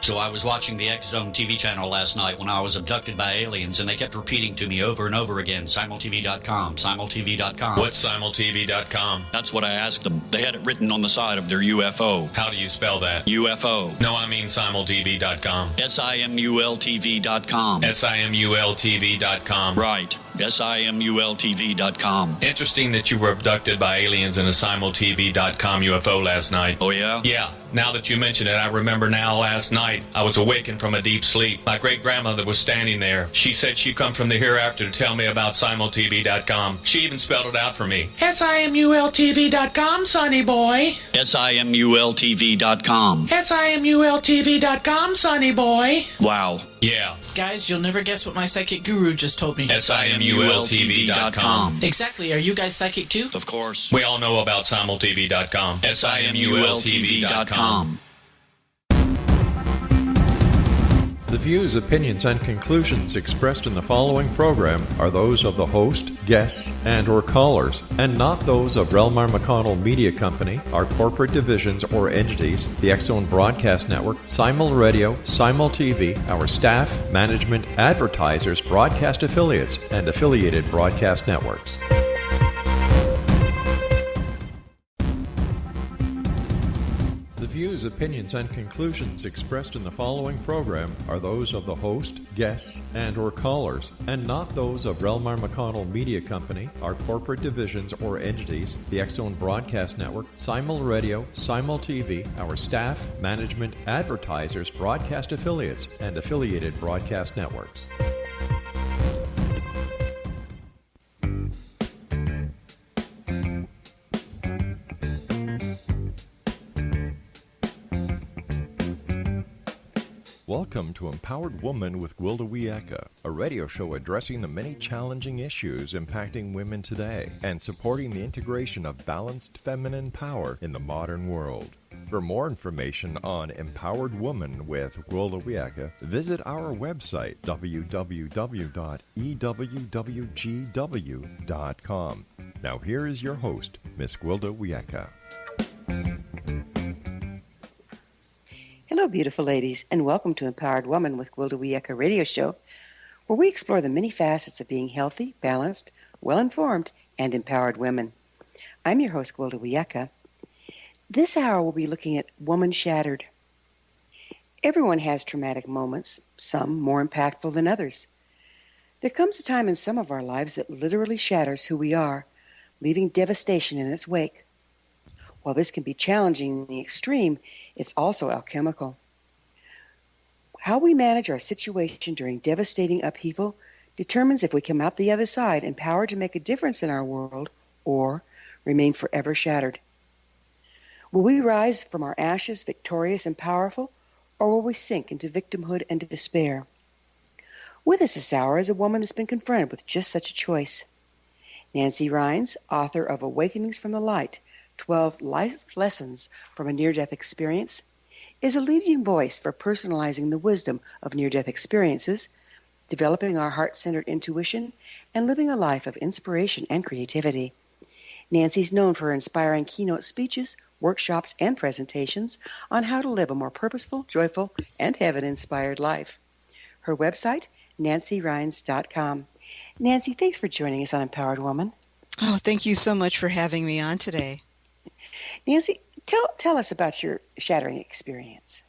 So I was watching the X Zone TV channel last night when I was abducted by aliens, and they kept repeating to me over and over again, simultv.com, simultv.com. What's simultv.com? That's what I asked them. They had it written on the side of their UFO. How do you spell that? UFO. No, I mean simultv.com. simultv.com. simultv.com. Right. simultv.com. Interesting that you were abducted by aliens in a simultv.com UFO last night. Oh, yeah? Yeah. Now that you mention it, I remember now last night I was awakened from a deep sleep. My great-grandmother was standing there. She said she'd come from the hereafter to tell me about simultv.com. She even spelled it out for me. simultv.com, sonny boy. simultv.com. simultv.com, sonny boy. Wow. Yeah. Guys, you'll never guess what my psychic guru just told me. simultv.com. Exactly. Are you guys psychic too? Of course. We all know about simultv.com. simultv.com. The views, opinions, and conclusions expressed in the following program are those of the host, guests, and/or callers, and not those of rel-mar McConnell Media Company, our corporate divisions or entities, the X-Zone Broadcast Network, Simul Radio, Simul TV, our staff, management, advertisers, broadcast affiliates, and affiliated broadcast networks. The views, opinions, and conclusions expressed in the following program are those of the host, guests, and/or callers, and not those of rel-mar McConnell Media Company, our corporate divisions or entities, the X-Zone Broadcast Network, Simul Radio, Simul TV, our staff, management, advertisers, broadcast affiliates, and affiliated broadcast networks. Welcome to Empowered Woman with Gwilda Wiyaka, a radio show addressing the many challenging issues impacting women today and supporting the integration of balanced feminine power in the modern world. For more information on Empowered Woman with Gwilda Wiyaka, visit our website, www.EWWGW.com. Now here is your host, Miss Gwilda Wiyaka. Hello, beautiful ladies, and welcome to Empowered Woman with Gwilda Wiyaka radio show, where we explore the many facets of being healthy, balanced, well-informed, and empowered women. I'm your host, Gwilda Wiyaka. This hour we'll be looking at Woman Shattered. Everyone has traumatic moments, some more impactful than others. There comes a time in some of our lives that literally shatters who we are, leaving devastation in its wake. While this can be challenging in the extreme, it's also alchemical. How we manage our situation during devastating upheaval determines if we come out the other side empowered to make a difference in our world or remain forever shattered. Will we rise from our ashes victorious and powerful, or will we sink into victimhood and despair? With us this hour is a woman that's been confronted with just such a choice. Nancy Rynes, author of Awakenings from the Light, 12 Life Lessons from a Near-Death Experience, is a leading voice for personalizing the wisdom of near-death experiences, developing our heart-centered intuition, and living a life of inspiration and creativity. Nancy's known for inspiring keynote speeches, workshops, and presentations on how to live a more purposeful, joyful, and heaven-inspired life. Her website, nancyrynes.com. Nancy, thanks for joining us on Empowered Woman. Oh, thank you so much for having me on today. Nancy, tell us about your shattering experience.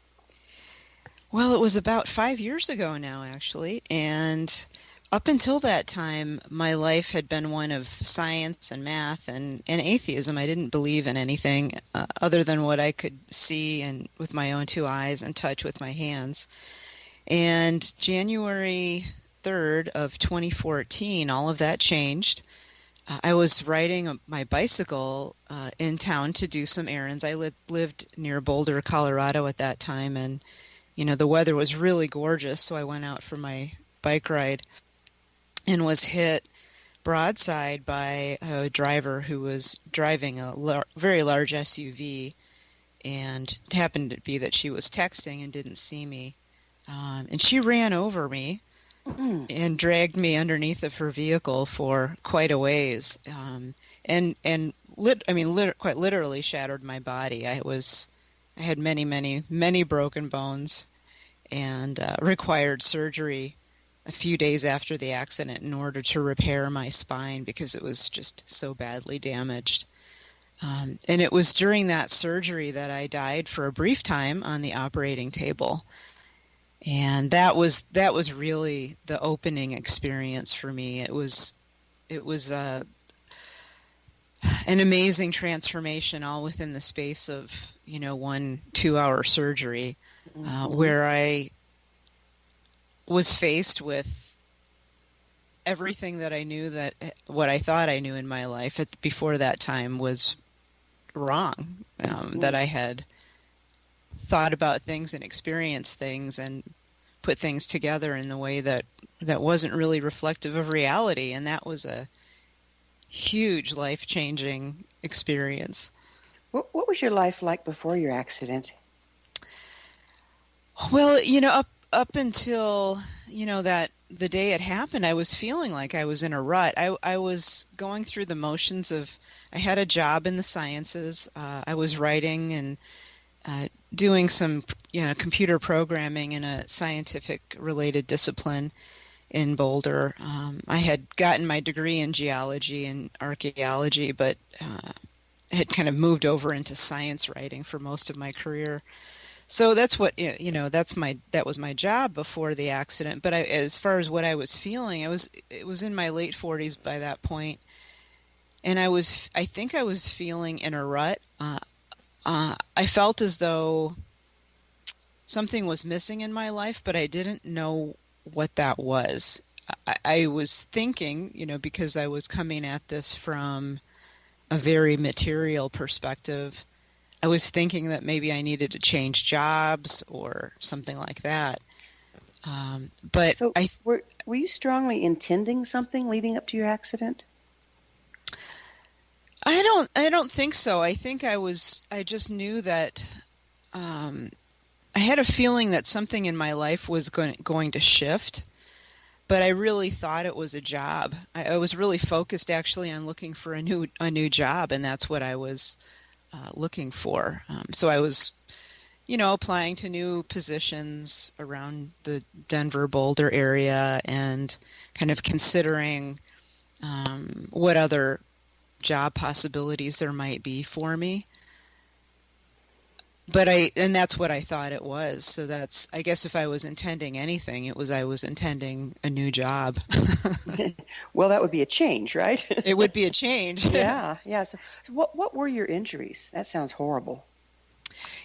Well, it was about 5 years ago now, actually, and up until that time, my life had been one of science and math and atheism. I didn't believe in anything other than what I could see and with my own two eyes and touch with my hands. And January 3rd of 2014, all of that changed. I was riding my bicycle in town to do some errands. I lived near Boulder, Colorado at that time, and the weather was really gorgeous, so I went out for my bike ride and was hit broadside by a driver who was driving a very large SUV, and it happened to be that she was texting and didn't see me. And she ran over me and dragged me underneath of her vehicle for quite a ways, quite literally shattered my body. I had many broken bones, and required surgery a few days after the accident in order to repair my spine because it was just so badly damaged. And it was during that surgery that I died for a brief time on the operating table. And that was really the opening experience for me. It was an amazing transformation all within the space of 1-2 hour surgery, where I was faced with everything that I knew that what I thought I knew in my life before that time was wrong, that I had thought about things and experienced things and put things together in the way that wasn't really reflective of reality. And that was a huge life-changing experience. What was your life like before your accident? Well, up until, that the day it happened, I was feeling like I was in a rut. I was going through the motions of, I had a job in the sciences. I was writing and doing some, computer programming in a scientific related discipline in Boulder. I had gotten my degree in geology and archaeology, but had kind of moved over into science writing for most of my career. So that's what, that was my job before the accident. But as far as what I was feeling, it was in my late 40s by that point. And I think I was feeling in a rut. I felt as though something was missing in my life, but I didn't know what that was. I was thinking, because I was coming at this from a very material perspective, I was thinking that maybe I needed to change jobs or something like that. But so were you strongly intending something leading up to your accident? I don't think so. I think I just knew that I had a feeling that something in my life was going to shift, but I really thought it was a job. I was really focused actually on looking for a new job, and that's what I was looking for. So I was, applying to new positions around the Denver, Boulder area and kind of considering what other job possibilities there might be for me. But that's what I thought it was. So I guess if I was intending anything, I was intending a new job. Well, that would be a change, right? It would be a change. Yeah. So what were your injuries? That sounds horrible.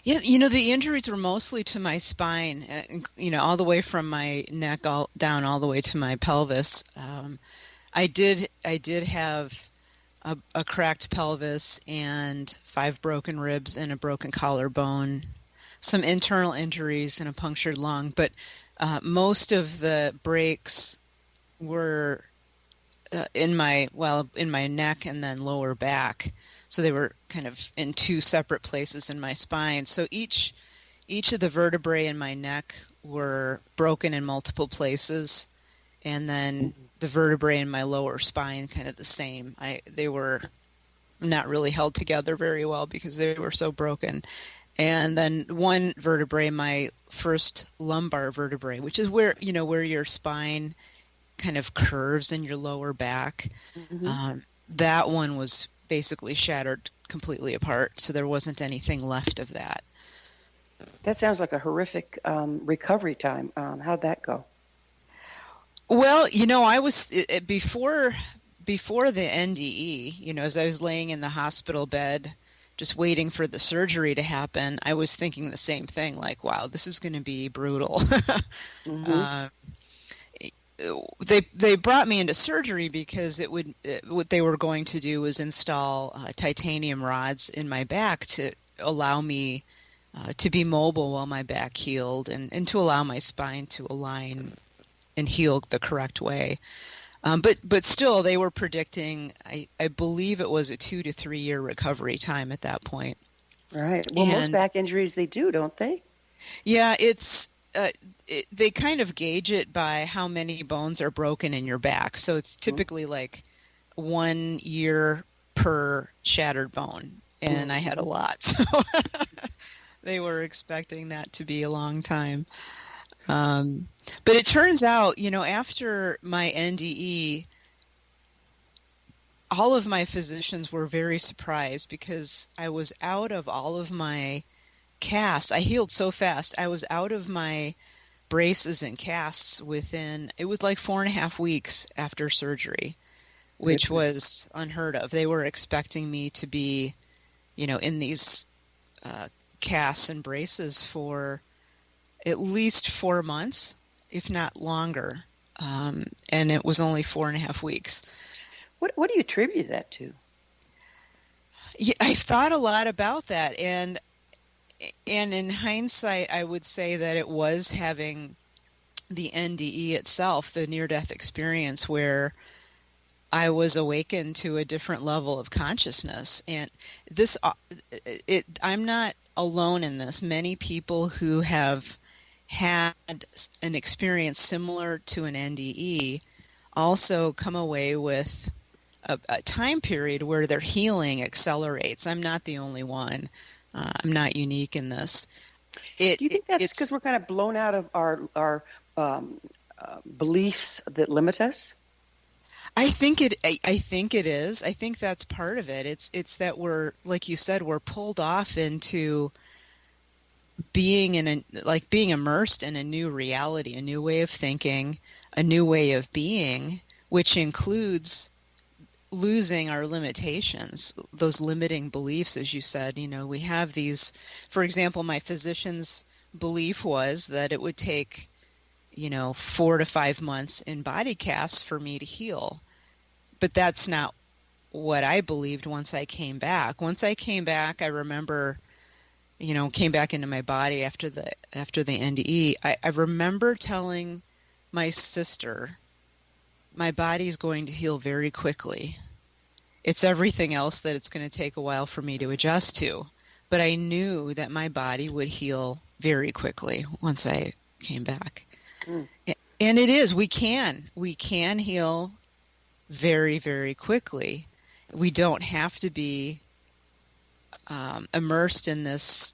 Yeah, the injuries were mostly to my spine, all the way from my neck down all the way to my pelvis. I did have a cracked pelvis and 5 broken ribs and a broken collarbone, some internal injuries and a punctured lung. But most of the breaks were in my neck and then lower back. So they were kind of in 2 separate places in my spine. So each of the vertebrae in my neck were broken in multiple places, and then the vertebrae in my lower spine kind of the same. They were not really held together very well because they were so broken. And then one vertebrae, my first lumbar vertebrae, which is where your spine kind of curves in your lower back, that one was basically shattered completely apart. So there wasn't anything left of that. That sounds like a horrific recovery time. How'd that go? Well, I was before the NDE, as I was laying in the hospital bed, just waiting for the surgery to happen, I was thinking the same thing, like, wow, this is going to be brutal. They brought me into surgery because what they were going to do was install titanium rods in my back to allow me to be mobile while my back healed and to allow my spine to align and heal the correct way. But still, they were predicting, I believe it was a 2 to 3 year recovery time at that point. Right. Well, most back injuries, they do, don't they? Yeah, they kind of gauge it by how many bones are broken in your back. So it's typically like 1 year per shattered bone. And I had a lot. So they were expecting that to be a long time. But it turns out, after my NDE, all of my physicians were very surprised because I was out of all of my casts. I healed so fast. I was out of my braces and casts it was like 4.5 weeks after surgery, which was unheard of. They were expecting me to be, in these casts and braces for at least 4 months, if not longer. And it was only 4.5 weeks. What do you attribute that to? Yeah, I've thought a lot about that, and in hindsight, I would say that it was having the NDE itself, the near-death experience, where I was awakened to a different level of consciousness. And I'm not alone in this. Many people who have had an experience similar to an NDE also come away with a time period where their healing accelerates. I'm not the only one. I'm not unique in this. Do you think that's because we're kind of blown out of our beliefs that limit us? I think it is. I think that's part of it. It's that we're, like you said, we're pulled off into being being immersed in a new reality, a new way of thinking, a new way of being, which includes losing our limitations, those limiting beliefs, as you said. We have these, for example, my physician's belief was that it would take, 4 to 5 months in body casts for me to heal. But that's not what I believed once I came back. Once I came back, I remember, came back into my body after the NDE. I remember telling my sister, my body's going to heal very quickly. It's everything else that it's going to take a while for me to adjust to. But I knew that my body would heal very quickly once I came back. Mm. And it is. We can heal very, very quickly. We don't have to be immersed in this,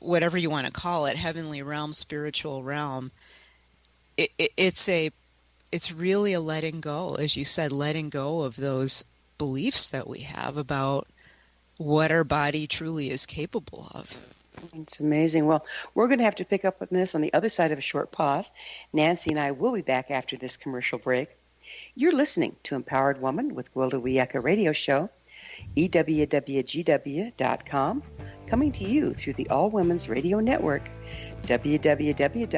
whatever you want to call it, heavenly realm, spiritual realm. It's really a letting go, as you said, letting go of those beliefs that we have about what our body truly is capable of. It's amazing. Well, we're going to have to pick up on this on the other side of a short pause. Nancy and I will be back after this commercial break. You're listening to Empowered Woman with Gwilda Wiyaka Radio Show, EWWGW.com, coming to you through the All Women's Radio Network, www.awrn.net.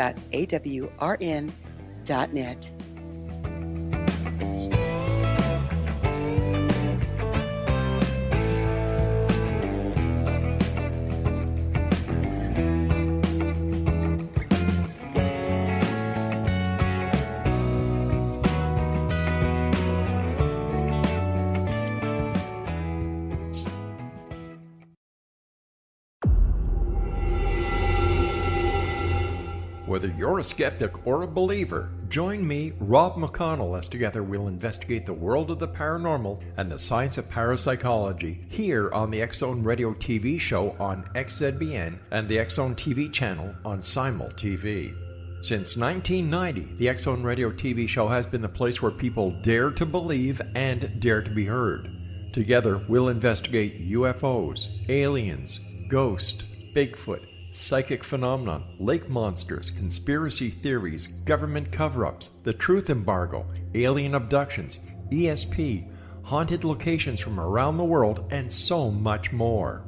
Whether you're a skeptic or a believer, join me, Rob McConnell, as together we'll investigate the world of the paranormal and the science of parapsychology here on the X-Zone Radio TV show on XZBN and the X-Zone TV channel on Simul TV. Since 1990, the X-Zone Radio TV show has been the place where people dare to believe and dare to be heard. Together, we'll investigate UFOs, aliens, ghosts, Bigfoot, psychic phenomena, lake monsters, conspiracy theories, government cover-ups, the truth embargo, alien abductions, ESP, haunted locations from around the world, and so much more.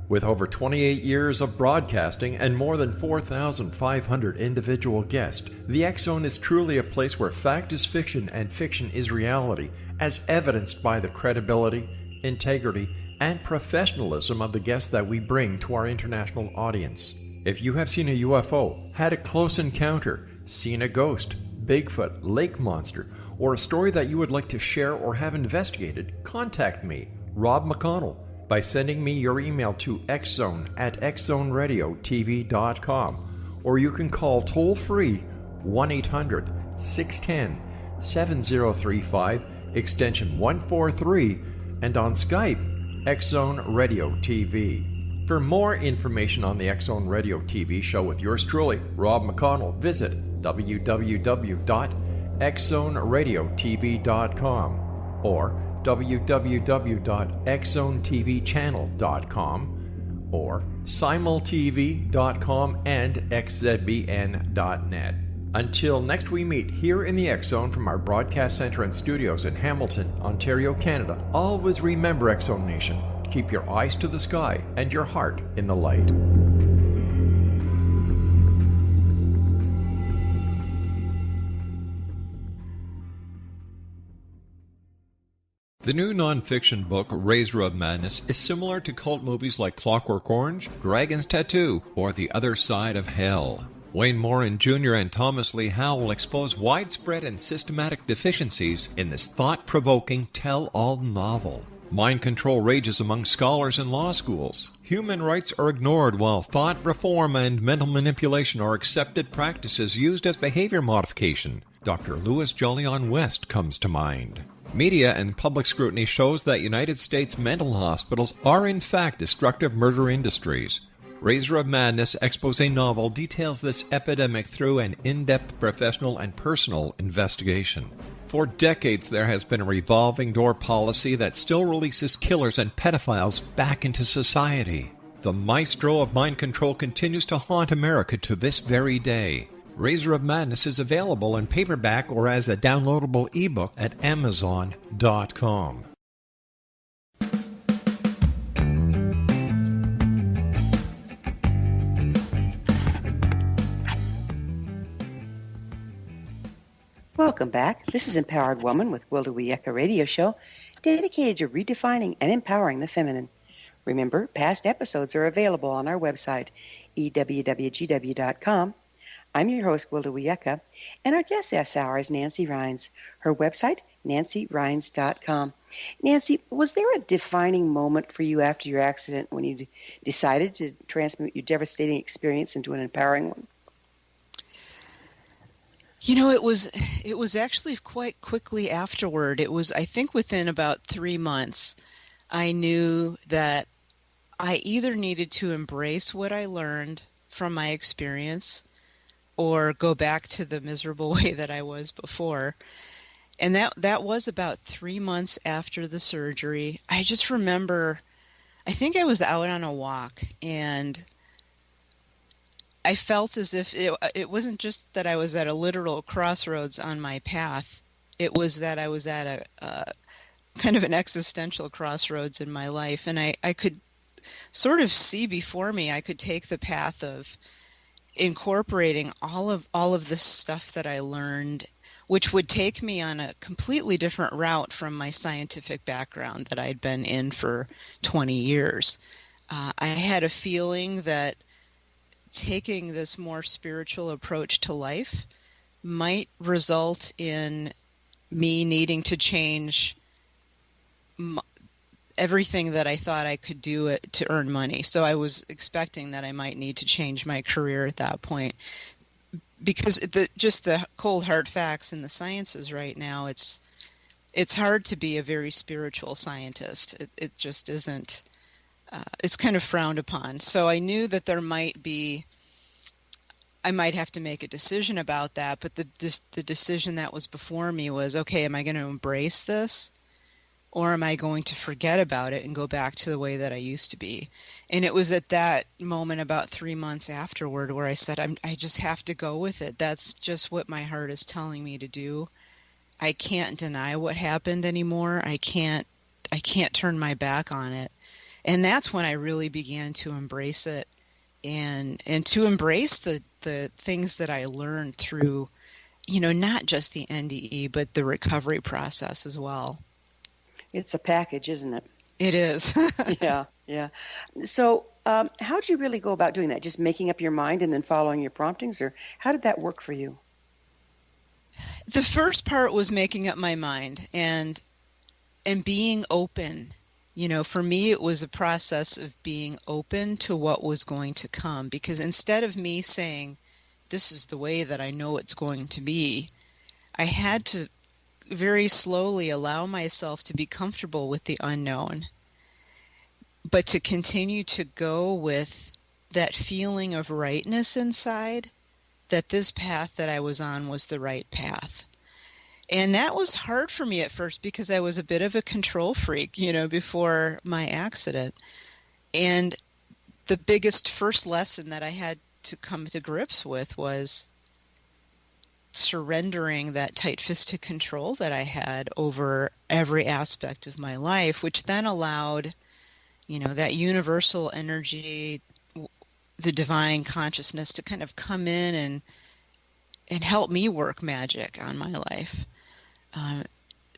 With over 28 years of broadcasting and more than 4,500 individual guests, the X-Zone is truly a place where fact is fiction and fiction is reality, as evidenced by the credibility, integrity, and professionalism of the guests that we bring to our international audience. If you have seen a UFO, had a close encounter, seen a ghost, Bigfoot, lake monster, or a story that you would like to share or have investigated, contact me, Rob McConnell, by sending me your email to xzone@xzoneradiotv.com, or you can call toll-free 1-800-610-7035, extension 143, and on Skype, X-Zone Radio TV. For more information on the X-Zone Radio TV show with yours truly, Rob McConnell, visit www.xzoneradiotv.com or www.xzonetvchannel.com or simultv.com and xzbn.net. Until next we meet here in the X-Zone from our broadcast center and studios in Hamilton, Ontario, Canada, always remember, X-Zone Nation, keep your eyes to the sky and your heart in the light. The new nonfiction book, Razor of Madness, is similar to cult movies like Clockwork Orange, Dragon's Tattoo, or The Other Side of Hell. Wayne Morin Jr. and Thomas Lee Howe will expose widespread and systematic deficiencies in this thought-provoking tell-all novel. Mind control rages among scholars in law schools. Human rights are ignored while thought reform and mental manipulation are accepted practices used as behavior modification. Dr. Louis Jolyon West comes to mind. Media and public scrutiny shows that United States mental hospitals are in fact destructive murder industries. Razor of Madness expose novel details this epidemic through an in-depth professional and personal investigation. For decades there has been a revolving door policy that still releases killers and pedophiles back into society. The maestro of mind control continues to haunt America to this very day. Razor of Madness is available in paperback or as a downloadable ebook at Amazon.com. Welcome back. This is Empowered Woman with EWWGW Radio Show, dedicated to redefining and empowering the feminine. Remember, past episodes are available on our website, EWWGW.com. I'm your host, EWWGW, and our guest this hour is Nancy Rynes. Her website, nancyrynes.com. Nancy, was there a defining moment for you after your accident when you decided to transmute your devastating experience into an empowering one? You know, it was actually quite quickly afterward. It was, I think, within about 3 months, I knew that I either needed to embrace what I learned from my experience or go back to the miserable way that I was before. And that was about 3 months after the surgery. I just remember, I think I was out on a walk, and I felt as if it wasn't just that I was at a literal crossroads on my path. It was that I was at a kind of an existential crossroads in my life. And I could sort of see before me, I could take the path of incorporating all of the stuff that I learned, which would take me on a completely different route from my scientific background that I'd been in for 20 years. I had a feeling that taking this more spiritual approach to life might result in me needing to change everything that I thought I could do to earn money. So I was expecting that I might need to change my career at that point, because just the cold hard facts in the sciences right now, it's hard to be a very spiritual scientist. It just isn't. It's kind of frowned upon. So I knew that I might have to make a decision about that, but the decision that was before me was, okay, am I going to embrace this, or am I going to forget about it and go back to the way that I used to be? And it was at that moment about 3 months afterward where I said, I just have to go with it. That's just what my heart is telling me to do. I can't deny what happened anymore. I can't turn my back on it. And that's when I really began to embrace it and to embrace the things that I learned through, not just the NDE, but the recovery process as well. It's a package, isn't it? It is. Yeah. So how did you really go about doing that? Just making up your mind and then following your promptings, or how did that work for you? The first part was making up my mind and being open. For me, it was a process of being open to what was going to come, because instead of me saying, this is the way that I know it's going to be, I had to very slowly allow myself to be comfortable with the unknown. but to continue to go with that feeling of rightness inside, that this path that I was on was the right path. And that was hard for me at first because I was a bit of a control freak, before my accident. And the biggest first lesson that I had to come to grips with was surrendering that tight-fisted control that I had over every aspect of my life, which then allowed, that universal energy, the divine consciousness, to kind of come in and help me work magic on my life.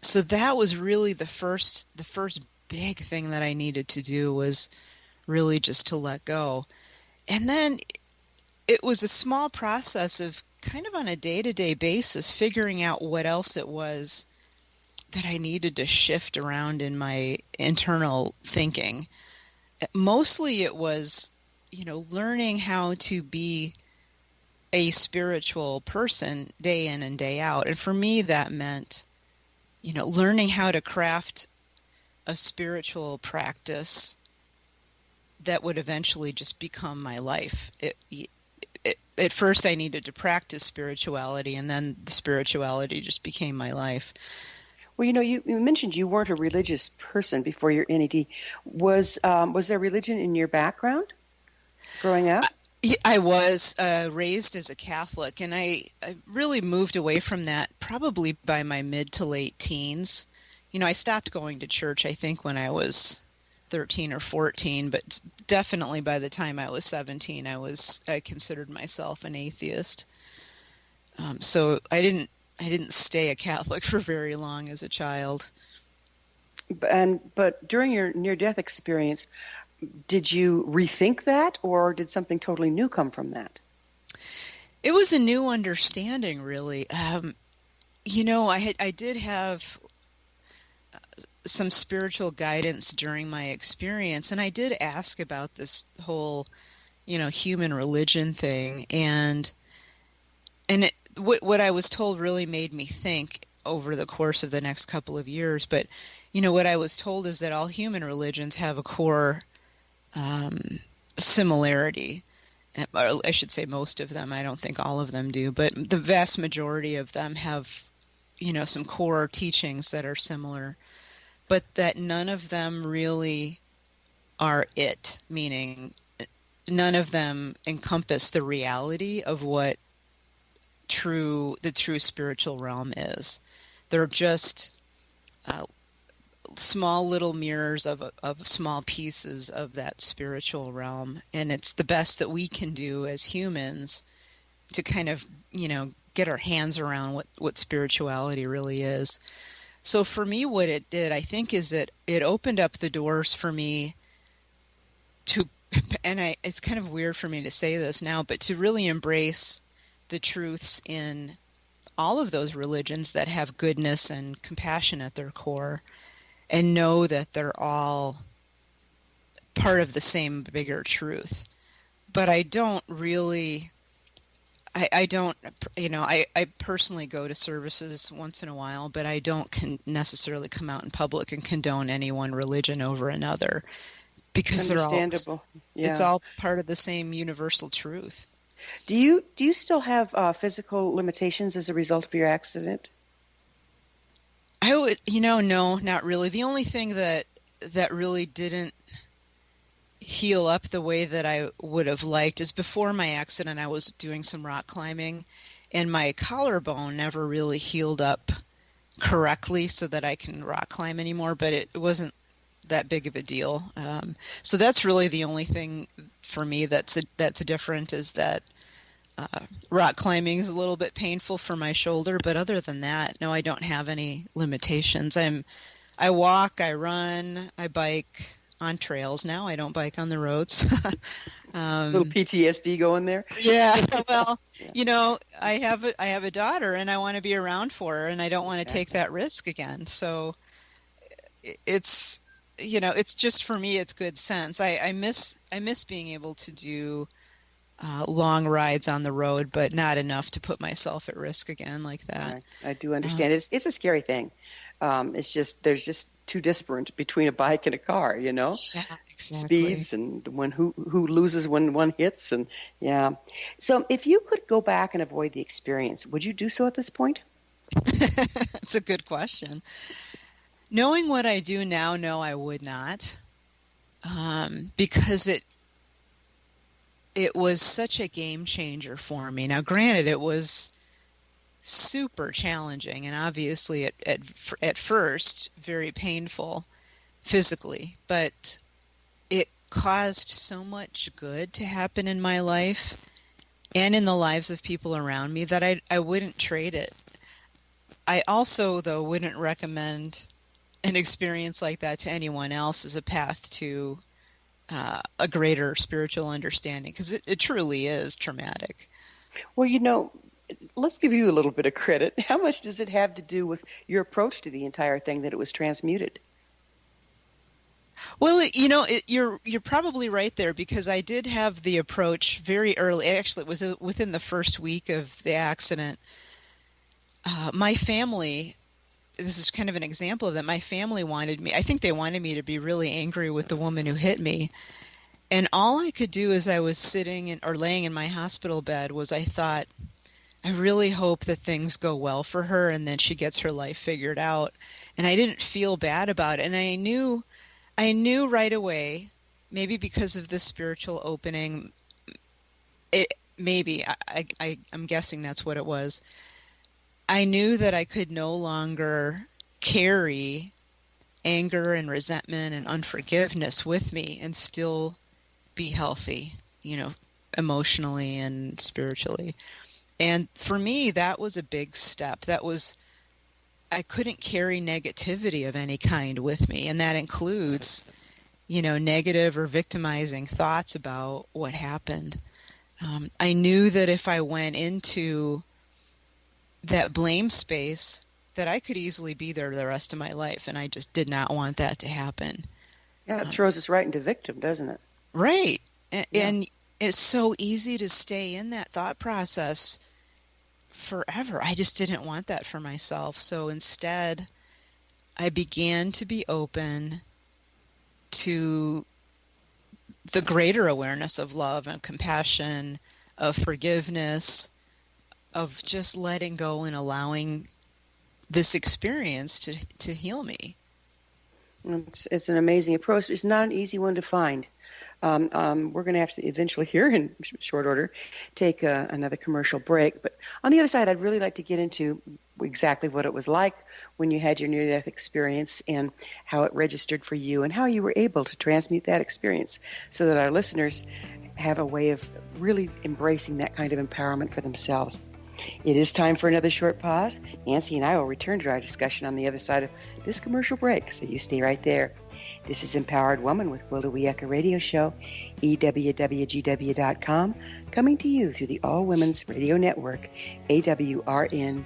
So that was really the first big thing that I needed to do, was really just to let go. And then it was a small process of kind of on a day-to-day basis figuring out what else it was that I needed to shift around in my internal thinking. Mostly it was, learning how to be a spiritual person day in and day out. And for me, that meant, learning how to craft a spiritual practice that would eventually just become my life. At first, I needed to practice spirituality, and then the spirituality just became my life. Well, you mentioned you weren't a religious person before your NED. Was there religion in your background growing up? I was raised as a Catholic, and I really moved away from that probably by my mid to late teens. I stopped going to church, I think, when I was 13 or 14, but definitely by the time I was 17, I considered myself an atheist. So I didn't stay a Catholic for very long as a child. But during your near-death experience, did you rethink that, or did something totally new come from that? It was a new understanding, really. I did have some spiritual guidance during my experience, and I did ask about this whole, human religion thing, and what I was told really made me think over the course of the next couple of years. But what I was told is that all human religions have a core similarity. Or I should say most of them. I don't think all of them do, but the vast majority of them have, some core teachings that are similar, but that none of them really are it, meaning none of them encompass the reality of what the true spiritual realm is. They're just small little mirrors of small pieces of that spiritual realm, and it's the best that we can do as humans to kind of get our hands around what spirituality really is. So for me, what it did, I think, is that it opened up the doors for me to, and it's kind of weird for me to say this now, but to really embrace the truths in all of those religions that have goodness and compassion at their core, and know that they're all part of the same bigger truth. But I don't really, I personally go to services once in a while, but I don't necessarily come out in public and condone any one religion over another, because Understandable. It's all part of the same universal truth. Do you still have physical limitations as a result of your accident? I would, no, not really. The only thing that really didn't heal up the way that I would have liked is before my accident, I was doing some rock climbing, and my collarbone never really healed up correctly so that I can rock climb anymore, but it wasn't that big of a deal. So that's really the only thing for me that's different, is that rock climbing is a little bit painful for my shoulder, but other than that, no, I don't have any limitations. I walk, I run, I bike on trails now. I don't bike on the roads. A little PTSD going there. Yeah. Well, I have a daughter, and I want to be around for her, and I don't want to take that risk again. So it's just, for me, it's good sense. I miss being able to do long rides on the road, but not enough to put myself at risk again like that. I do understand. It's a scary thing. It's just there's just too disparate between a bike and a car, you know. Yeah, exactly. Speeds and who loses when one hits, and yeah. So if you could go back and avoid the experience, would you do so at this point? That's a good question. Knowing what I do now, no, I would not, because it was such a game changer for me. Now, granted, it was super challenging and obviously at first very painful physically, but it caused so much good to happen in my life and in the lives of people around me that I wouldn't trade it. I also, though, wouldn't recommend an experience like that to anyone else as a path to a greater spiritual understanding, because it truly is traumatic. Well, you know, let's give you a little bit of credit. How much does it have to do with your approach to the entire thing that it was transmuted? Well, you know, you're probably right there, because I did have the approach very early. Actually, it was within the first week of the accident. My family, this is kind of an example of that. My family wanted me, I think they wanted me to be really angry with the woman who hit me. And all I could do as I was sitting or laying in my hospital bed was I thought, I really hope that things go well for her and that she gets her life figured out. And I didn't feel bad about it. And I knew right away, maybe because of the spiritual opening, I'm guessing that's what it was. I knew that I could no longer carry anger and resentment and unforgiveness with me and still be healthy, you know, emotionally and spiritually. And for me, that was a big step. I couldn't carry negativity of any kind with me. And that includes, you know, negative or victimizing thoughts about what happened. I knew that if I went into that blame space, that I could easily be there the rest of my life. And I just did not want that to happen. Yeah, it throws us right into victim, doesn't it? Right. And it's so easy to stay in that thought process forever. I just didn't want that for myself. So instead, I began to be open to the greater awareness of love and compassion, of forgiveness, of just letting go and allowing this experience to heal me. It's an amazing approach. It's not an easy one to find. We're going to have to eventually here in short order take another commercial break. But on the other side, I'd really like to get into exactly what it was like when you had your near-death experience and how it registered for you and how you were able to transmute that experience so that our listeners have a way of really embracing that kind of empowerment for themselves. It is time for another short pause. Nancy and I will return to our discussion on the other side of this commercial break, so you stay right there. This is Empowered Woman with Will DeWeeka Radio Show, EWWGW.com, coming to you through the All Women's Radio Network, AWRN.net.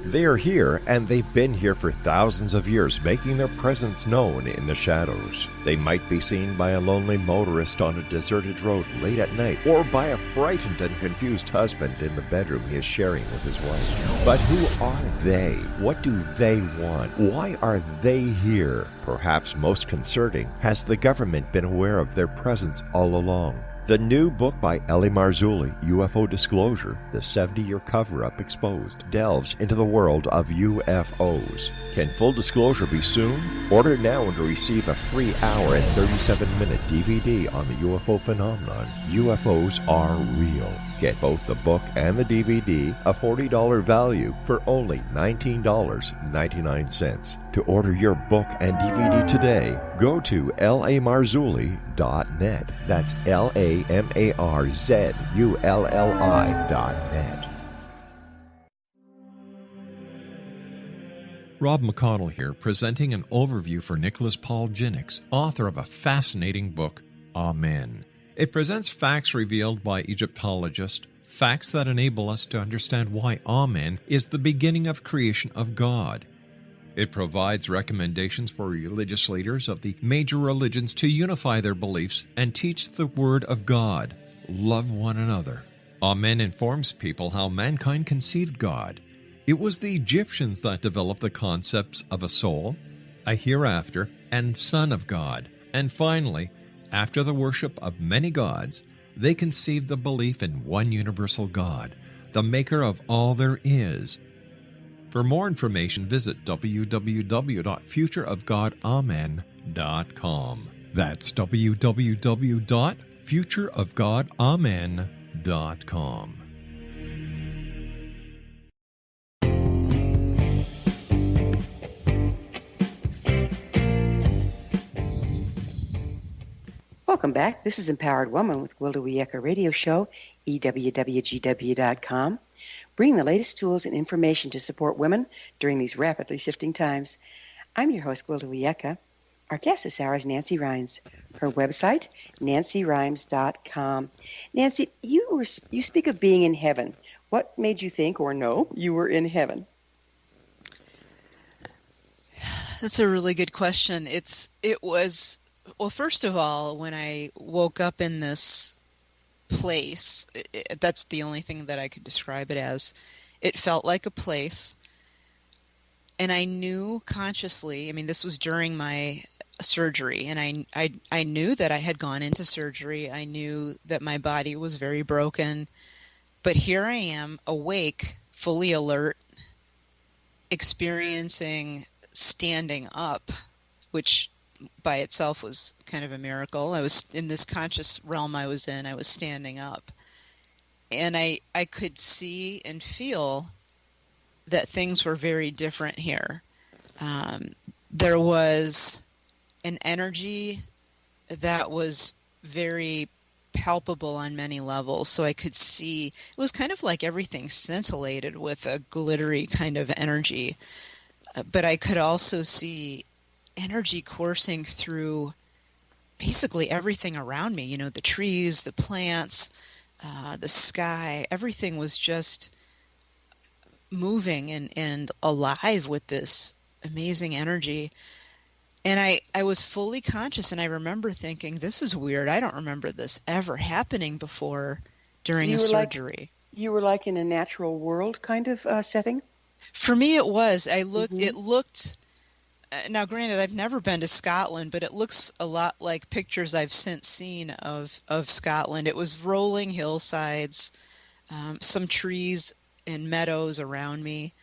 They are here, and they've been here for thousands of years, making their presence known in the shadows. They might be seen by a lonely motorist on a deserted road late at night, or by a frightened and confused husband in the bedroom he is sharing with his wife. But who are they? What do they want? Why are they here? Perhaps most concerning, has the government been aware of their presence all along? The new book by Ellie Marzulli, UFO Disclosure, the 70-year cover-up exposed, delves into the world of UFOs. Can full disclosure be soon? Order now and receive a free hour and 37-minute DVD on the UFO phenomenon. UFOs are real. Get both the book and the DVD, a $40 value, for only $19.99. To order your book and DVD today, go to lamarzulli.net. That's LAMARZULLI.net. Rob McConnell here, presenting an overview for Nicholas Paul Jennings, author of a fascinating book, Amen. It presents facts revealed by Egyptologists, facts that enable us to understand why Amen is the beginning of creation of God. It provides recommendations for religious leaders of the major religions to unify their beliefs and teach the Word of God. Love one another. Amen informs people how mankind conceived God. It was the Egyptians that developed the concepts of a soul, a hereafter, and Son of God. And finally, after the worship of many gods, they conceived the belief in one universal God, the maker of all there is. For more information, visit www.futureofgodamen.com. That's www.futureofgodamen.com. Welcome back. This is Empowered Woman with Gwilda Wiyaka Radio Show, EWWGW.com, bringing the latest tools and information to support women during these rapidly shifting times. I'm your host, Gwilda Wiyaka. Our guest this hour is Nancy Rynes. Her website, nancyrynes.com. Nancy, you speak of being in heaven. What made you think or know you were in heaven? That's a really good question. Well, first of all, when I woke up in this place, that's the only thing that I could describe it as. It felt like a place. And I knew consciously, I mean, this was during my surgery, and I knew that I had gone into surgery. I knew that my body was very broken. But here I am, awake, fully alert, experiencing standing up, which by itself was kind of a miracle. I was in this conscious realm I was in. I was standing up. And I could see and feel that things were very different here. There was an energy that was very palpable on many levels. So I could see, it was kind of like everything scintillated with a glittery kind of energy. But I could also see energy coursing through basically everything around me, the trees, the plants, the sky, everything was just moving and alive with this amazing energy. And I was fully conscious, and I remember thinking, this is weird. I don't remember this ever happening before during a surgery. You were like in a natural world kind of setting? For me, it was. It looked, now granted, I've never been to Scotland, but it looks a lot like pictures I've since seen of Scotland. It was rolling hillsides, some trees and meadows around me,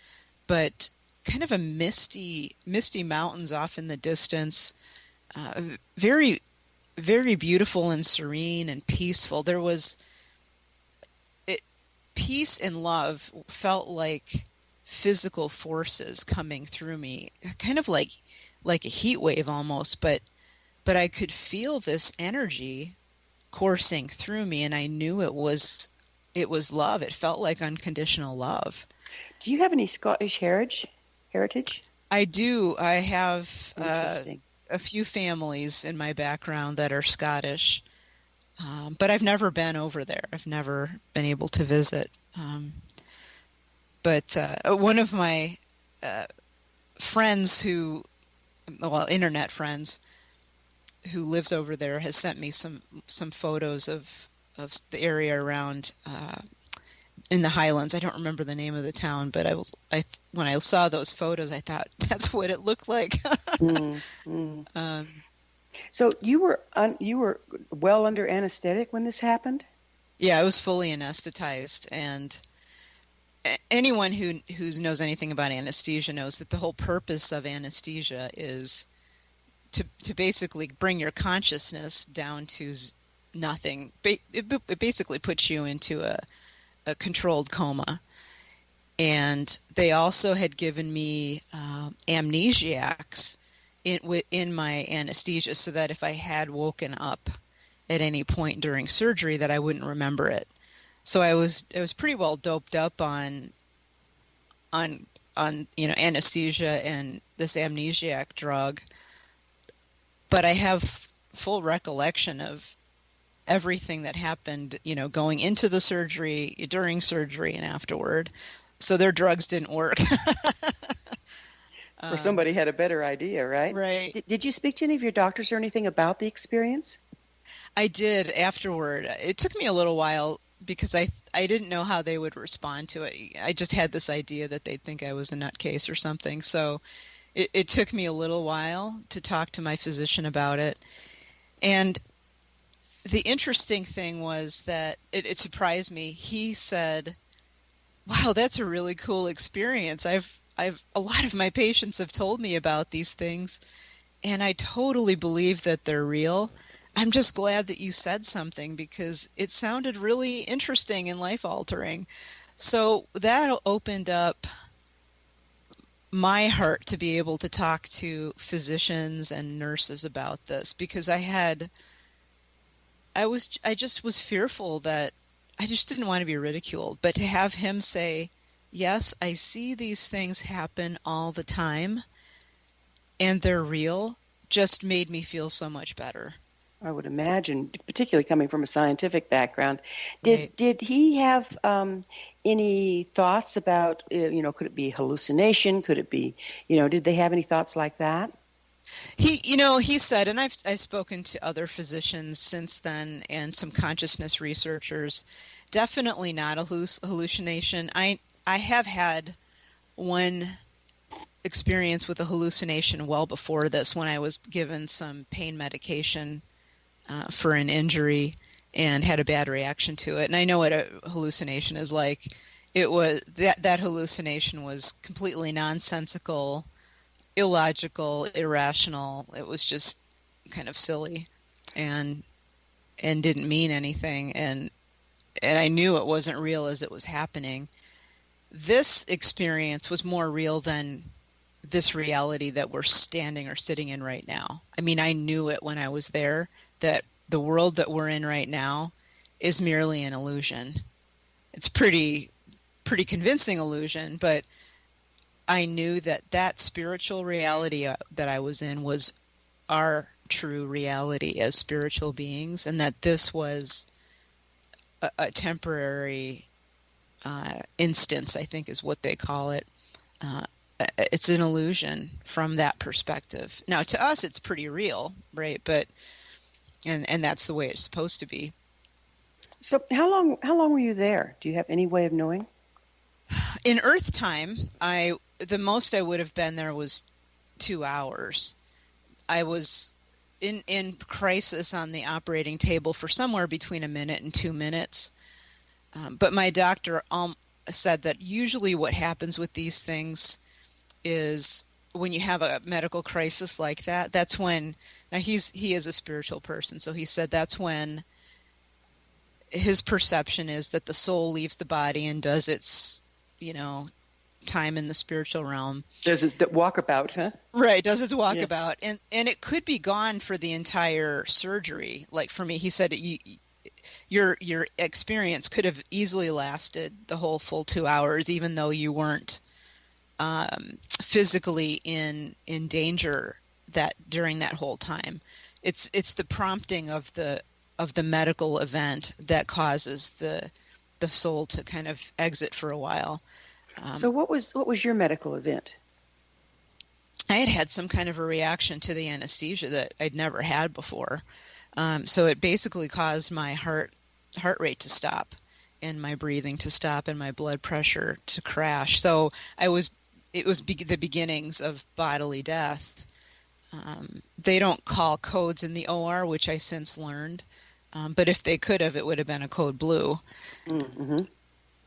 but kind of a misty mountains off in the distance. Very, very beautiful and serene and peaceful. There was peace and love felt like physical forces coming through me, kind of like a heat wave almost, but I could feel this energy coursing through me, and I knew it was love. It felt like unconditional love. Do you have any Scottish heritage? I do. I have a few families in my background that are Scottish, but I've never been over there. I've never been able to visit. But one of my friends internet friends who lives over there has sent me some photos of the area around in the Highlands. I don't remember the name of the town, but when I saw those photos, I thought that's what it looked like. So you were well under anesthetic when this happened? Yeah, I was fully anesthetized, and anyone who knows anything about anesthesia knows that the whole purpose of anesthesia is to basically bring your consciousness down to nothing. It basically puts you into a controlled coma. And they also had given me amnesiacs in my anesthesia, so that if I had woken up at any point during surgery, that I wouldn't remember it. So I was pretty well doped up on anesthesia and this amnesiac drug, but I have full recollection of everything that happened, going into the surgery, during surgery, and afterward. So their drugs didn't work. Or somebody had a better idea, right? Right. Did you speak to any of your doctors or anything about the experience? I did afterward. It took me a little while because I didn't know how they would respond to it. I just had this idea that they'd think I was a nutcase or something. So it took me a little while to talk to my physician about it. And the interesting thing was that it surprised me. He said, "Wow, that's a really cool experience. A lot of my patients have told me about these things, and I totally believe that they're real. I'm just glad that you said something because it sounded really interesting and life-altering." So that opened up my heart to be able to talk to physicians and nurses about this, because I just was fearful that I just didn't want to be ridiculed. But to have him say, "Yes, I see these things happen all the time, and they're real," just made me feel so much better. I would imagine, particularly coming from a scientific background. Right. Did he have any thoughts about, could it be hallucination? Could it be, did they have any thoughts like that? He said, and I've spoken to other physicians since then and some consciousness researchers, definitely not a hallucination. I have had one experience with a hallucination well before this, when I was given some pain medication for an injury and had a bad reaction to it. And I know what a hallucination is like. It was that hallucination was completely nonsensical, illogical, irrational. It was just kind of silly and didn't mean anything. And I knew it wasn't real as it was happening. This experience was more real than this reality that we're standing or sitting in right now. I mean, I knew it when I was there, that the world that we're in right now is merely an illusion. It's pretty convincing illusion, but I knew that spiritual reality that I was in was our true reality as spiritual beings, and that this was a temporary instance, I think is what they call it. It's an illusion from that perspective. Now, to us, it's pretty real, right? But and that's the way it's supposed to be. So, how long were you there? Do you have any way of knowing? In Earth time, the most I would have been there was 2 hours. I was in crisis on the operating table for somewhere between a minute and 2 minutes. But my doctor said that usually what happens with these things is when you have a medical crisis like that, that's when, now he is a spiritual person, so he said that's when his perception is that the soul leaves the body and does its, time in the spiritual realm. Does its walkabout, huh? Right, does its walkabout. Yeah. And it could be gone for the entire surgery. Like for me, he said your experience could have easily lasted the whole full 2 hours, even though you weren't physically in danger that during that whole time. It's the prompting of the medical event that causes the soul to kind of exit for a while. So what was your medical event? I had some kind of a reaction to the anesthesia that I'd never had before. So it basically caused my heart rate to stop and my breathing to stop and my blood pressure to crash. So it was the beginnings of bodily death. They don't call codes in the OR, which I since learned. But if they could have, it would have been a code blue. Mm-hmm.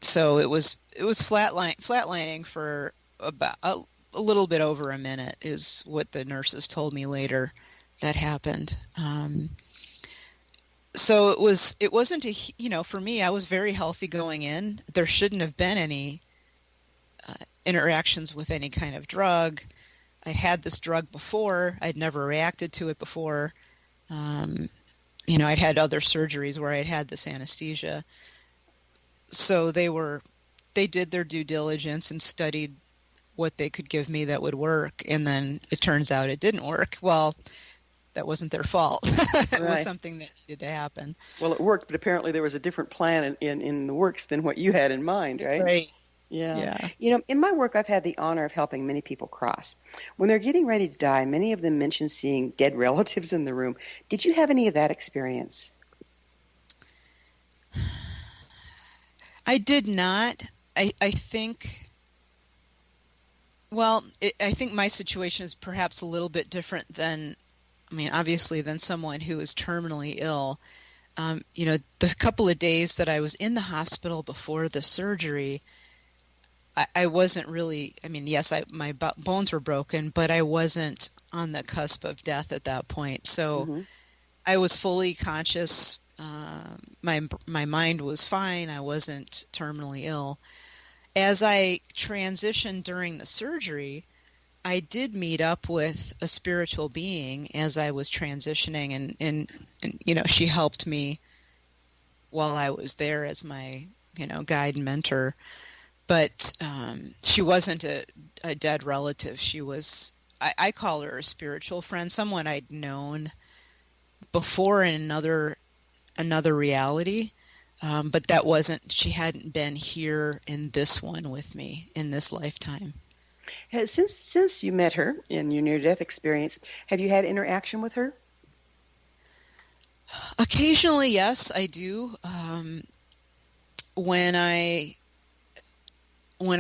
So it was flatlining for about a little bit over a minute is what the nurses told me later that happened. So it wasn't for me, I was very healthy going in. There shouldn't have been any interactions with any kind of drug. I had this drug before. I'd never reacted to it before. I'd had other surgeries where I'd had this anesthesia. So they did their due diligence and studied what they could give me that would work. And then it turns out it didn't work. Well, that wasn't their fault. It Right. was something that needed to happen. Well, it worked, but apparently there was a different plan in the works than what you had in mind, right? Right. Yeah. Yeah. In my work, I've had the honor of helping many people cross. When they're getting ready to die, many of them mention seeing dead relatives in the room. Did you have any of that experience? I did not. I think, well, I think my situation is perhaps a little bit different than, obviously than someone who is terminally ill. The couple of days that I was in the hospital before the surgery, I wasn't really, yes, my bones were broken, but I wasn't on the cusp of death at that point. So I was fully conscious. My mind was fine. I wasn't terminally ill. As I transitioned during the surgery, I did meet up with a spiritual being as I was transitioning, and she helped me while I was there as my, guide and mentor. But she wasn't a dead relative. She was, I call her a spiritual friend, someone I'd known before in another reality. But that wasn't, she hadn't been here in this one with me in this lifetime. Since you met her in your near-death experience, have you had interaction with her? Occasionally, yes, I do. When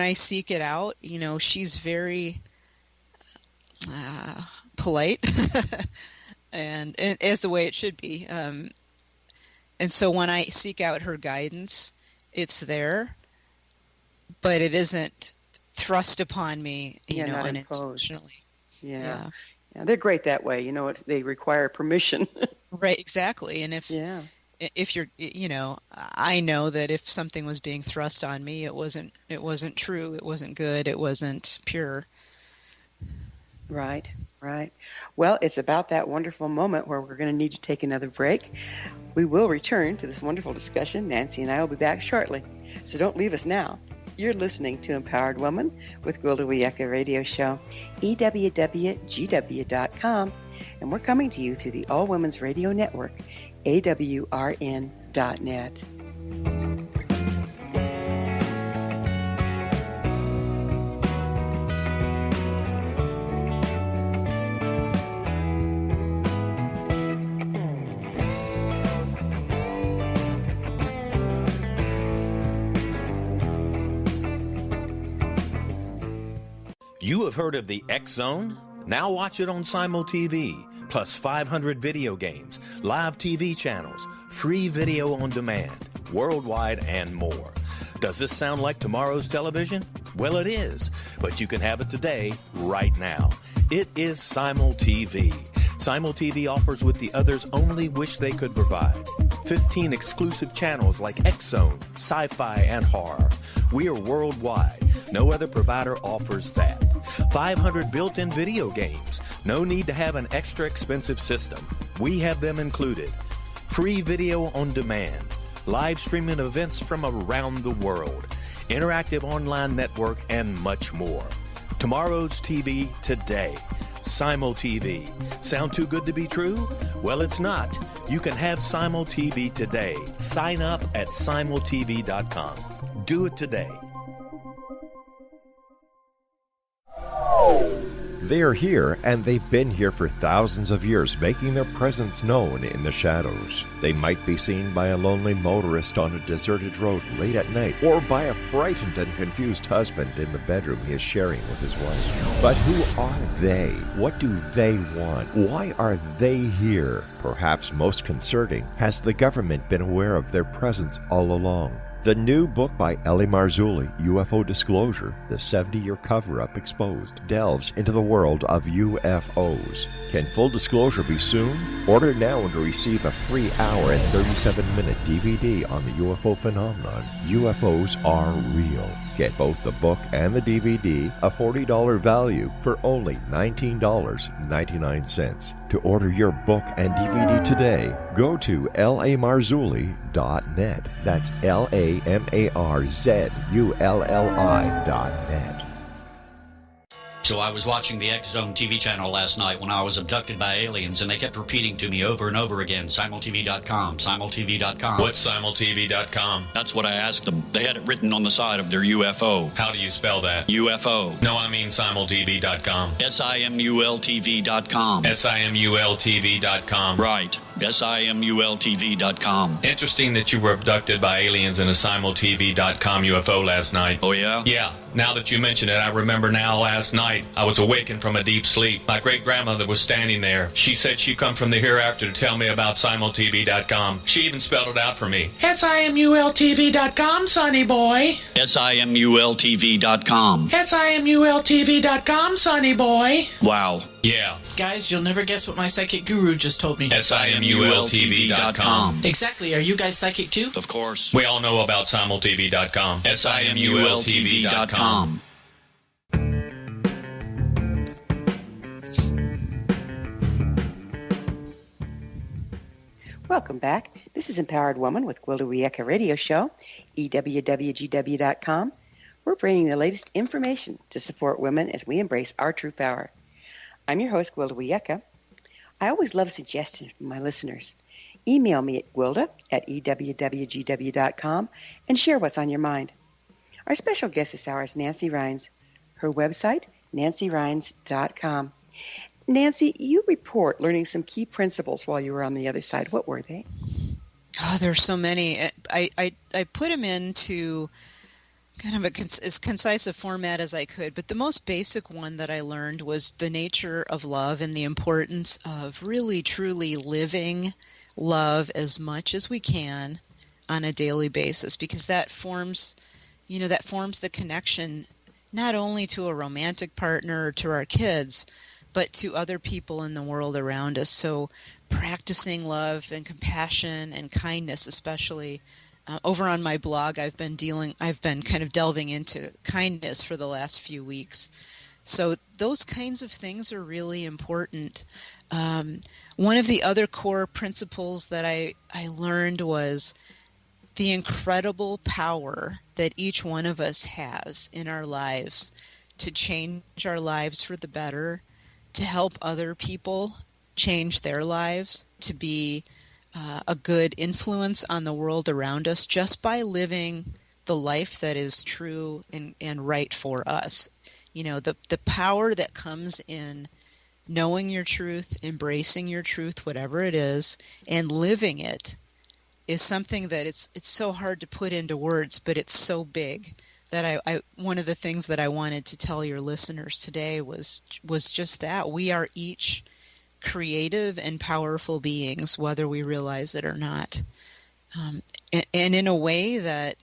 I seek it out, she's very polite, and as the way it should be. And so when I seek out her guidance, it's there, but it isn't thrust upon me, not unintentionally. Yeah, they're great that way. They require permission. Right, exactly. And if you're, I know that if something was being thrust on me, it wasn't true, it wasn't good, it wasn't pure. Right. Well, it's about that wonderful moment where we're going to need to take another break. We will return to this wonderful discussion. Nancy and I will be back shortly, so don't leave us now. You're listening to Empowered Woman with Gwilda Wiyaka Radio Show, EWWGW.com, and we're coming to you through the All Women's Radio Network, AWRN.net. You have heard of the X Zone? Now watch it on Simul TV, plus 500 video games, live TV channels, free video on demand, worldwide, and more. Does this sound like tomorrow's television? Well, it is, but you can have it today, right now. It is Simul TV. Simul TV offers what the others only wish they could provide. 15 exclusive channels like X Zone, sci-fi, and horror. We are worldwide. No other provider offers that. 500 built-in video games. No need to have an extra expensive system. We have them included. Free video on demand. Live streaming events from around the world. Interactive online network, and much more. Tomorrow's TV today. Simul TV. Sound too good to be true? Well, it's not. You can have Simul TV today. Sign up at simultv.com. Do it today. They are here, and they've been here for thousands of years, making their presence known in the shadows. They might be seen by a lonely motorist on a deserted road late at night, or by a frightened and confused husband in the bedroom he is sharing with his wife. But who are they? What do they want? Why are they here? Perhaps most concerning, has the government been aware of their presence all along? The new book by Ellie Marzulli, UFO Disclosure, the 70-year cover-up exposed, delves into the world of UFOs. Can full disclosure be soon? Order now and receive a free hour and 37-minute DVD on the UFO phenomenon. UFOs are real. Get both the book and the DVD, a $40 value, for only $19.99. To order your book and DVD today, go to lamarzulli.net. That's LAMARZULLI.net. So I was watching the X Zone TV channel last night when I was abducted by aliens, and they kept repeating to me over and over again, simultv.com, simultv.com. What's simultv.com? That's what I asked them. They had it written on the side of their UFO. How do you spell that? UFO. No, I mean simultv.com. simultv.com. simultv.com. Right. simultv.com. Interesting that you were abducted by aliens in a simultv.com UFO last night. Oh, yeah? Yeah. Now that you mention it, I remember now last night I was awakened from a deep sleep. My great-grandmother was standing there. She said she come from the hereafter to tell me about simultv.com. She even spelled it out for me. simultv.com, sonny boy. simultv.com. simultv.com, sonny boy. Wow. Yeah. Guys, you'll never guess what my psychic guru just told me. simultv.com. Exactly. Are you guys psychic too? Of course. We all know about simultv.com. simultv.com. Welcome back. This is Empowered Woman with Gwilda Wiyaka Radio Show, EWWGW.com. We're bringing the latest information to support women as we embrace our true power. I'm your host, Gwilda Wiyaka. I always love suggestions from my listeners. Email me at gwilda@EWWGW.com and share what's on your mind. Our special guest this hour is Nancy Rynes. Her website, nancyrynes.com. Nancy, you report learning some key principles while you were on the other side. What were they? Oh, there's so many. I put them into kind of as concise a format as I could, but the most basic one that I learned was the nature of love and the importance of really, truly living love as much as we can on a daily basis, because that forms the connection not only to a romantic partner or to our kids, but to other people in the world around us. So practicing love and compassion and kindness, especially over on my blog, I've been kind of delving into kindness for the last few weeks. So those kinds of things are really important. One of the other core principles that I learned was the incredible power that each one of us has in our lives to change our lives for the better, to help other people change their lives, to be a good influence on the world around us just by living the life that is true and right for us. You know, the power that comes in knowing your truth, embracing your truth, whatever it is, and living it is something that it's so hard to put into words, but it's so big that I one of the things that I wanted to tell your listeners today was just that we are each creative and powerful beings, whether we realize it or not, and in a way that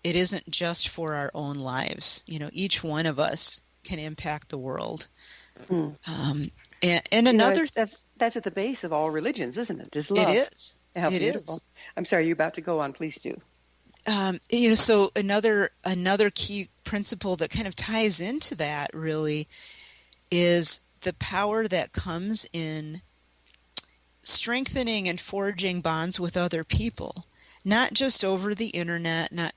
it isn't just for our own lives. You know, each one of us can impact the world. And another that's at the base of all religions, isn't it? Is love. It is. How it beautiful. is. I'm sorry, you're about to go on. Please do. So another key principle that kind of ties into that really is the power that comes in strengthening and forging bonds with other people, not just over the internet, not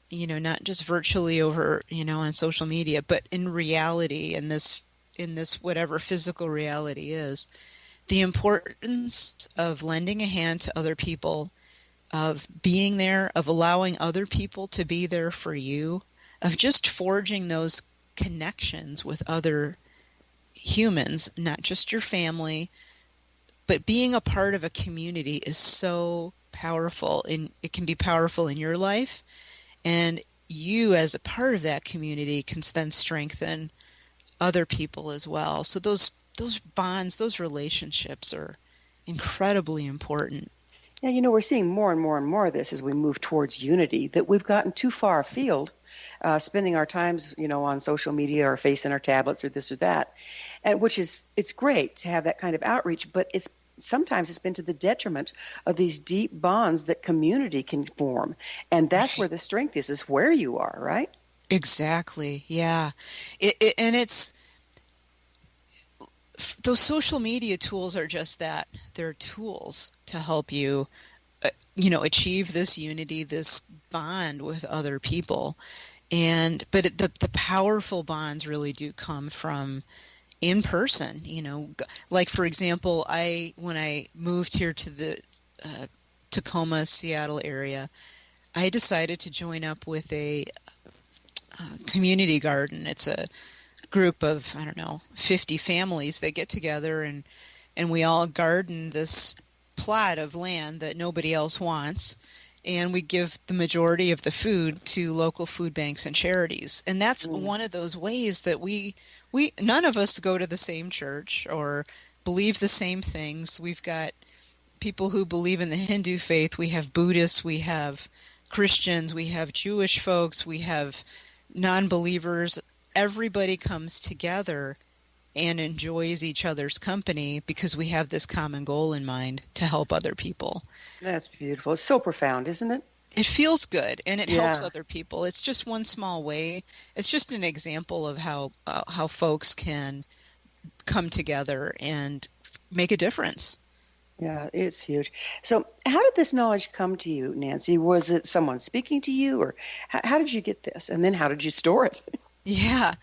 just virtually over, on social media, but in reality, in this whatever physical reality is. The importance of lending a hand to other people, of being there, of allowing other people to be there for you, of just forging those connections with other humans, not just your family, but being a part of a community is so powerful. And it can be powerful in your life, and you as a part of that community can then strengthen other people as well. So those bonds, those relationships are incredibly important. Yeah, we're seeing more and more and more of this as we move towards unity, that we've gotten too far afield, spending our times, on social media or facing our tablets or this or that, and it's great to have that kind of outreach, but sometimes it's been to the detriment of these deep bonds that community can form, and that's where the strength is where you are, right? Exactly. Yeah, and it's. Those social media tools are just that. They're tools to help you, achieve this unity, this bond with other people. But the powerful bonds really do come from in person. Like, for example, when I moved here to the Tacoma, Seattle area, I decided to join up with a community garden. It's a group of, 50 families that get together and we all garden this plot of land that nobody else wants, and we give the majority of the food to local food banks and charities. And that's one of those ways that we none of us go to the same church or believe the same things. We've got people who believe in the Hindu faith, we have Buddhists, we have Christians, we have Jewish folks, we have non-believers. Everybody comes together and enjoys each other's company because we have this common goal in mind to help other people. That's beautiful. It's so profound, isn't it? It feels good, and it helps other people. It's just one small way. It's just an example of how folks can come together and make a difference. Yeah, it's huge. So how did this knowledge come to you, Nancy? Was it someone speaking to you, or how did you get this? And then how did you store it? Yeah.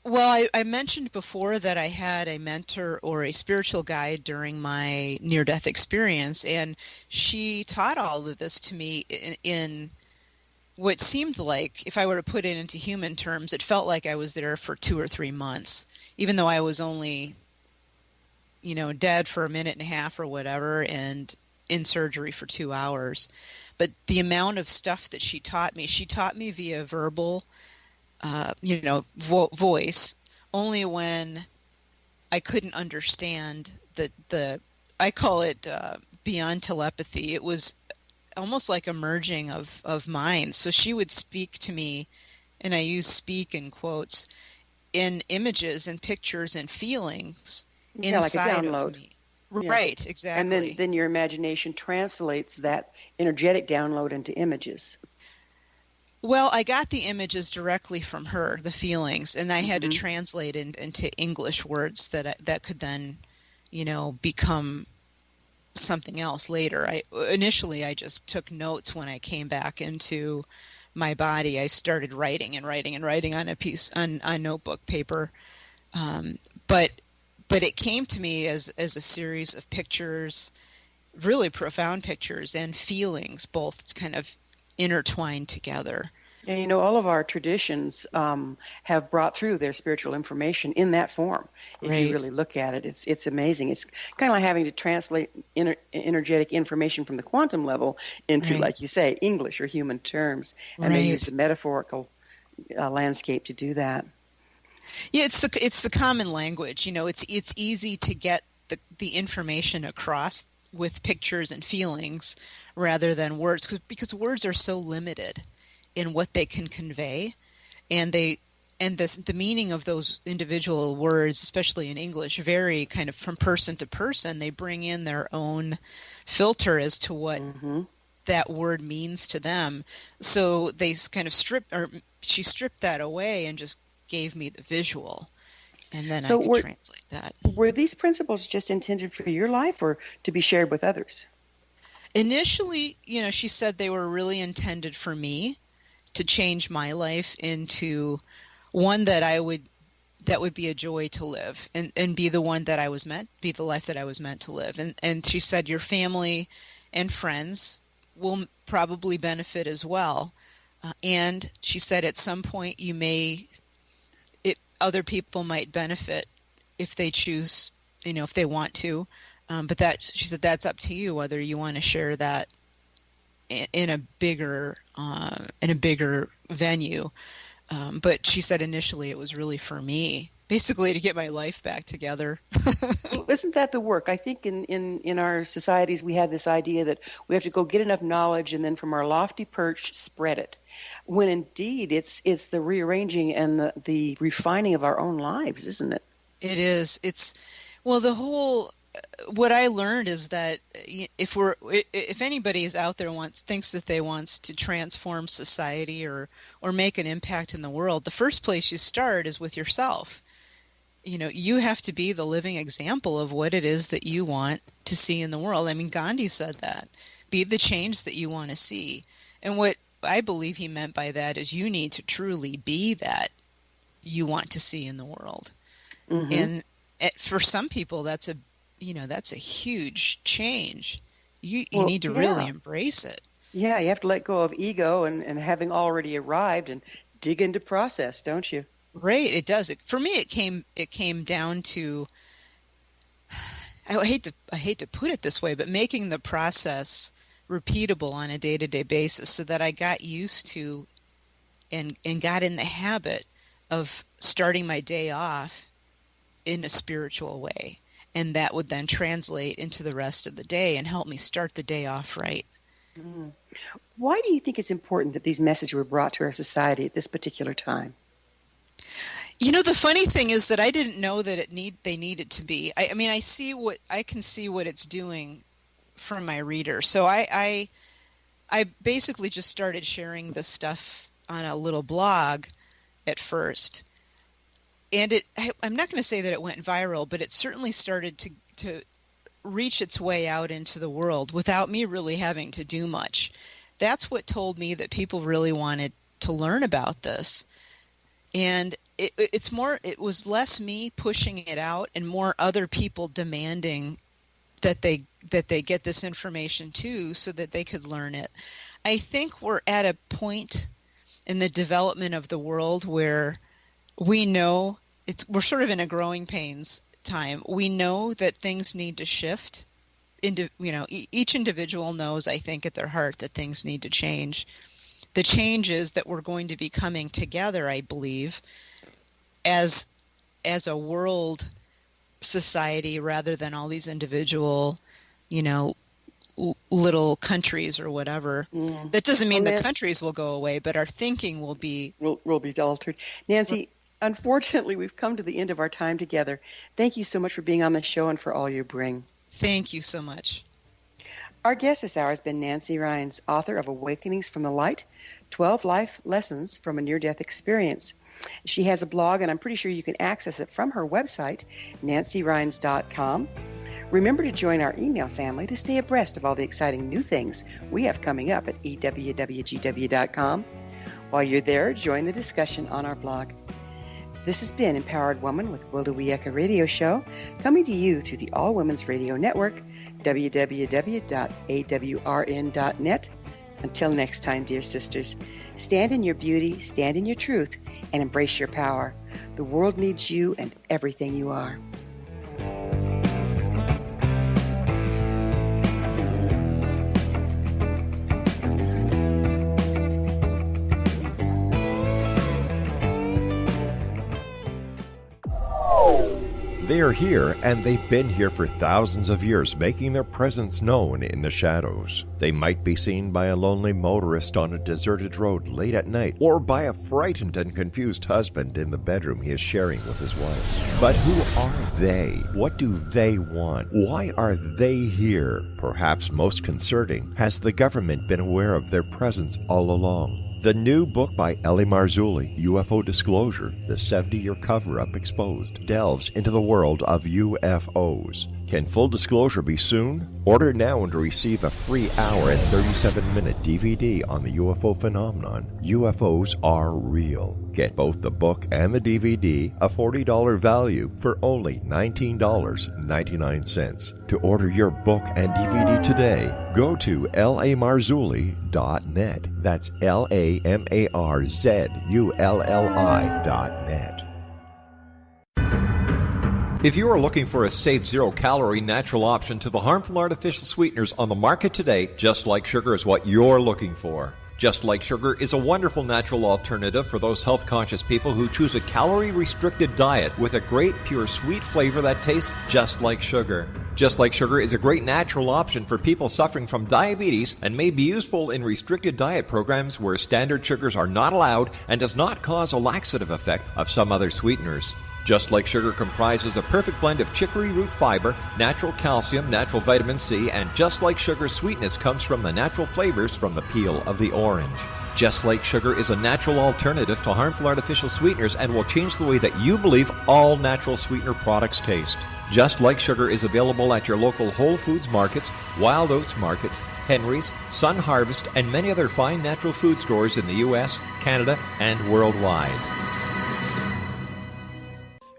Well, I mentioned before that I had a mentor or a spiritual guide during my near-death experience, and she taught all of this to me in what seemed like, if I were to put it into human terms, it felt like I was there for 2 or 3 months, even though I was only, dead for a minute and a half or whatever, and in surgery for 2 hours. But the amount of stuff that she taught me via verbal voice, only when I couldn't understand I call it beyond telepathy. It was almost like a merging of minds. So she would speak to me, and I use speak in quotes, in images and pictures and feelings inside like a download. of me. Right, exactly. And then your imagination translates that energetic download into images. Well, I got the images directly from her, the feelings, and I had to translate into English words that could then, become something else later. Initially I just took notes when I came back into my body. I started writing on a notebook paper, but it came to me as a series of pictures, really profound pictures and feelings, both kind of intertwined together. And all of our traditions have brought through their spiritual information in that form. If you really look at it, it's amazing. It's kind of like having to translate energetic information from the quantum level into, like you say, English or human terms, and they use the metaphorical landscape to do that. Yeah, it's the common language. It's easy to get the information across with pictures and feelings rather than words, because words are so limited in what they can convey, and the meaning of those individual words, especially in English, vary kind of from person to person. They bring in their own filter as to what that word means to them. So they kind of she stripped that away and just gave me the visual, and then I could translate that. Were these principles just intended for your life or to be shared with others? Initially, she said they were really intended for me, to change my life into one that would be a joy to live, and be the one that I was be the life that I was meant to live. And she said your family and friends will probably benefit as well. And she said at some point other people might benefit if they choose, if they want to. But she said that's up to you whether you want to share that in a bigger venue. But she said initially it was really for me, basically to get my life back together. Well, isn't that the work? I think in our societies we have this idea that we have to go get enough knowledge and then from our lofty perch spread it. When indeed it's the rearranging and the refining of our own lives, isn't it? It is. The whole. What I learned is that if anybody is out there thinks that they wants to transform society or make an impact in the world, the first place you start is with yourself. You have to be the living example of what it is that you want to see in the world. I mean, Gandhi said that. Be the change that you want to see. And what I believe he meant by that is you need to truly be that you want to see in the world. And for some people, that's a huge change. You need to really embrace it. Yeah, you have to let go of ego and having already arrived and dig into process, don't you? Right, it does. For me, it came down to, I hate to put it this way, but making the process repeatable on a day-to-day basis so that I got used to and got in the habit of starting my day off in a spiritual way. And that would then translate into the rest of the day and help me start the day off right. Why do you think it's important that these messages were brought to our society at this particular time? The funny thing is that I didn't know that they needed to be. I mean, I can see what it's doing from my reader. So I basically just started sharing this stuff on a little blog at first. And I'm not going to say that it went viral, but it certainly started to reach its way out into the world without me really having to do much. That's what told me that people really wanted to learn about this. And it was less me pushing it out and more other people demanding that they get this information too so that they could learn it. I think we're at a point in the development of the world where we know we're sort of in a growing pains time. We know that things need to shift. Each individual knows, I think, at their heart that things need to change. The change is that we're going to be coming together, I believe, as a world society rather than all these individual, little countries or whatever. That doesn't mean the countries will go away, but our thinking will be altered. Nancy, unfortunately, we've come to the end of our time together. Thank you so much for being on the show and for all you bring. Thank you so much. Our guest this hour has been Nancy Rynes, author of Awakenings from the Light, 12 Life Lessons from a Near-Death Experience. She has a blog, and I'm pretty sure you can access it from her website, nancyrynes.com. Remember to join our email family to stay abreast of all the exciting new things we have coming up at EWWGW.com. While you're there, join the discussion on our blog. This has been Empowered Woman with Will DeWiecka Radio Show, coming to you through the All Women's Radio Network, www.awrn.net. Until next time, dear sisters, stand in your beauty, stand in your truth, and embrace your power. The world needs you and everything you are. They are here, and they've been here for thousands of years, making their presence known in the shadows. They might be seen by a lonely motorist on a deserted road late at night, or by a frightened and confused husband in the bedroom he is sharing with his wife. But who are they? What do they want? Why are they here? Perhaps most concerning, has the government been aware of their presence all along? The new book by Ellie Marzulli, UFO Disclosure, the 70-year cover-up exposed, delves into the world of UFOs. Can full disclosure be soon? Order now and receive a free hour and 37-minute DVD on the UFO phenomenon. UFOs are real. Get both the book and the DVD, a $40 value, for only $19.99. To order your book and DVD today, go to lamarzulli.net. That's LAMARZULLI.net. If you are looking for a safe, zero-calorie natural option to the harmful artificial sweeteners on the market today, Just Like Sugar is what you're looking for. Just Like Sugar is a wonderful natural alternative for those health-conscious people who choose a calorie-restricted diet with a great, pure, sweet flavor that tastes just like sugar. Just Like Sugar is a great natural option for people suffering from diabetes and may be useful in restricted diet programs where standard sugars are not allowed and does not cause a laxative effect of some other sweeteners. Just Like Sugar comprises a perfect blend of chicory root fiber, natural calcium, natural vitamin C, and Just Like Sugar's sweetness comes from the natural flavors from the peel of the orange. Just Like Sugar is a natural alternative to harmful artificial sweeteners and will change the way that you believe all natural sweetener products taste. Just Like Sugar is available at your local Whole Foods markets, Wild Oats markets, Henry's, Sun Harvest, and many other fine natural food stores in the U.S., Canada, and worldwide.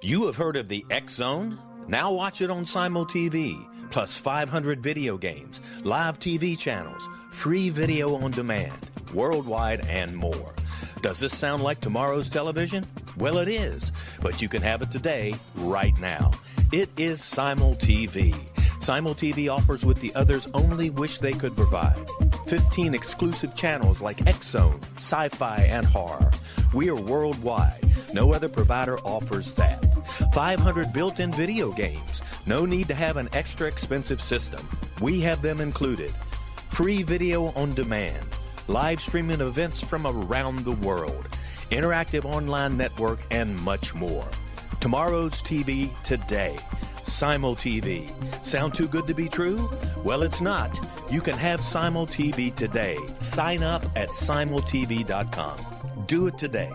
You have heard of the X Zone? Now watch it on Simul TV, plus 500 video games, live TV channels, free video on demand, worldwide, and more. Does this sound like tomorrow's television? Well, it is, but you can have it today, right now. It is Simul TV. Simul TV offers what the others only wish they could provide. 15 exclusive channels like X-Zone, Sci-Fi, and Horror. We are worldwide. No other provider offers that. 500 built-in video games. No need to have an extra expensive system. We have them included. Free video on demand. Live streaming events from around the world. Interactive online network, and much more. Tomorrow's TV today. Simul TV. Sound too good to be true? Well, it's not. You can have Simul TV today. Sign up at simultv.com. Do it today.